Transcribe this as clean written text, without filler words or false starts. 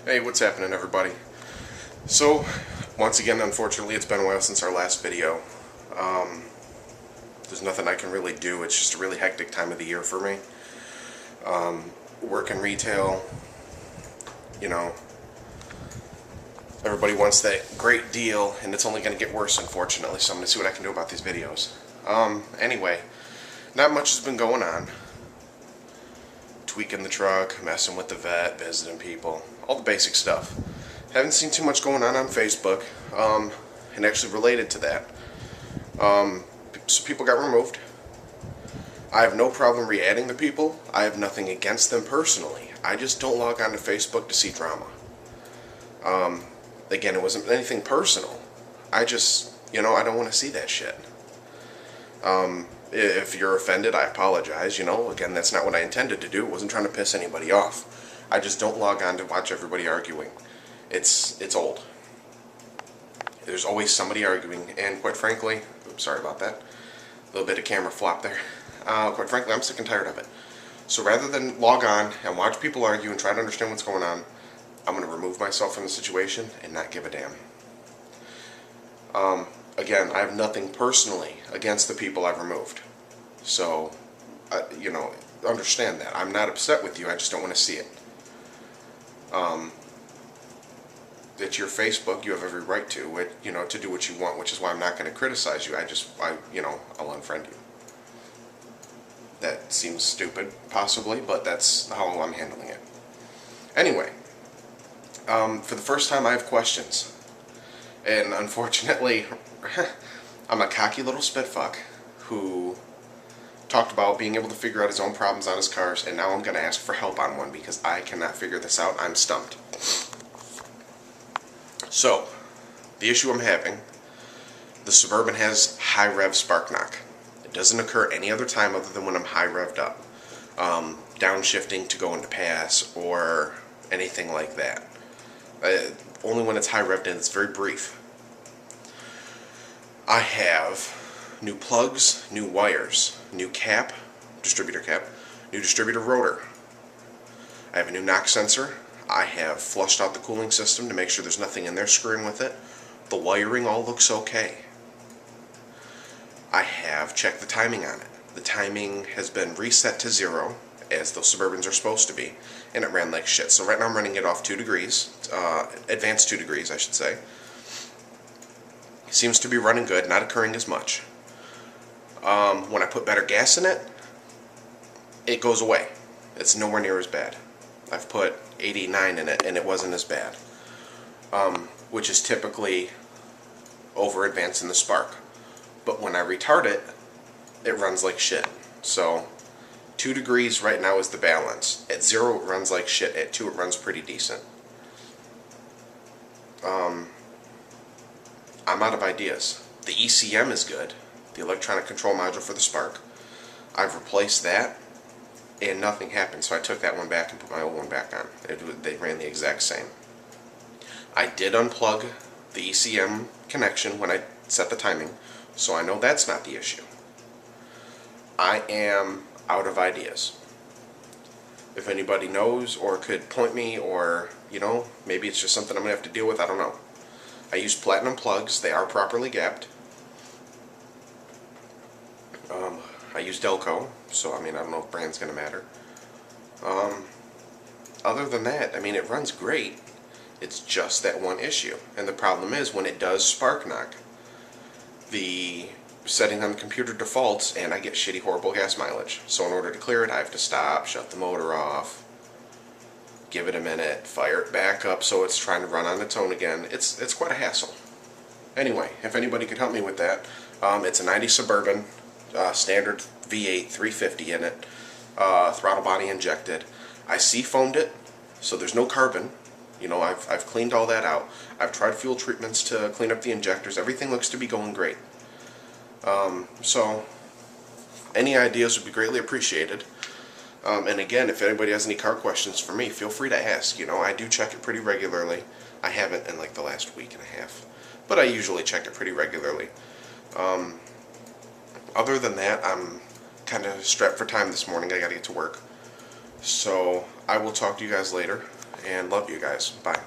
Hey, what's happening, everybody? So, once again, unfortunately, it's been a while since our last video. There's nothing I can really do. It's just a really hectic time of the year for me. Work in retail, you know, everybody wants that great deal, and it's only going to get worse, unfortunately, so I'm going to see what I can do about these videos. Anyway, not much has been going on. Tweaking the truck, messing with the vet, visiting people, all the basic stuff. Haven't seen too much going on Facebook, and actually related to that. So people got removed. I have no problem re-adding the people. I have nothing against them personally. I just don't log on to Facebook to see drama. Again, it wasn't anything personal. I just, I don't want to see that shit. If you're offended, I apologize. Again, that's not what I intended to do. I wasn't trying to piss anybody off. I just don't log on to watch everybody arguing. It's old. There's always somebody arguing, and quite frankly, oops, sorry about that. A little bit of camera flop there. Quite frankly, I'm sick and tired of it. So rather than log on and watch people argue and try to understand what's going on, I'm going to remove myself from the situation and not give a damn. Again, I have nothing personally against the people I've removed. So, understand that. I'm not upset with you, I just don't want to see it. It's your Facebook, you have every right to do what you want, which is why I'm not going to criticize you. I'll unfriend you. That seems stupid, possibly, but that's how I'm handling it. Anyway, for the first time I have questions. And unfortunately, I'm a cocky little spitfuck who talked about being able to figure out his own problems on his cars, and now I'm going to ask for help on one because I cannot figure this out. I'm stumped. So, the issue I'm having, the Suburban has high rev spark knock. It doesn't occur any other time other than when I'm high revved up. Downshifting to go into pass or anything like that. Only when it's high revved in, it's very brief. I have new plugs, new wires, new cap, distributor cap, new distributor rotor. I have a new knock sensor. I have flushed out the cooling system to make sure there's nothing in there screwing with it. The wiring all looks okay. I have checked the timing on it. The timing has been reset to 0, as those Suburbans are supposed to be, and it ran like shit. So right now I'm running it off 2 degrees, advanced 2 degrees I should say. Seems to be running good, not occurring as much. When I put better gas in it, it goes away. It's nowhere near as bad. I've put 89 in it and it wasn't as bad, which is typically over advancing the spark. But when I retard it, it runs like shit. So 2 degrees right now is the balance. At 0 it runs like shit. At 2 it runs pretty decent. I'm out of ideas. The ECM is good, the electronic control module for the spark. I've replaced that and nothing happened, so I took that one back and put my old one back on. They ran the exact same. I did unplug the ECM connection when I set the timing, so I know that's not the issue. I am out of ideas. If anybody knows or could point me, or maybe it's just something I'm going to have to deal with, I don't know. I use platinum plugs. They are properly gapped. I use Delco, so I don't know if brand's going to matter. Other than that, it runs great. It's just that one issue. And the problem is when it does spark knock, the setting on the computer defaults and I get shitty, horrible gas mileage. So in order to clear it, I have to stop, shut the motor off, give it a minute, fire it back up so it's trying to run on its own again. It's quite a hassle. Anyway, if anybody could help me with that, it's a 90 Suburban, standard V8, 350 in it, throttle body injected. I seafoamed it, so there's no carbon. I've cleaned all that out. I've tried fuel treatments to clean up the injectors. Everything looks to be going great. So any ideas would be greatly appreciated. And again, if anybody has any car questions for me, feel free to ask. I do check it pretty regularly. I haven't in like the last week and a half, but I usually check it pretty regularly. Other than that, I'm kind of strapped for time this morning. I gotta get to work. So I will talk to you guys later, and love you guys. Bye.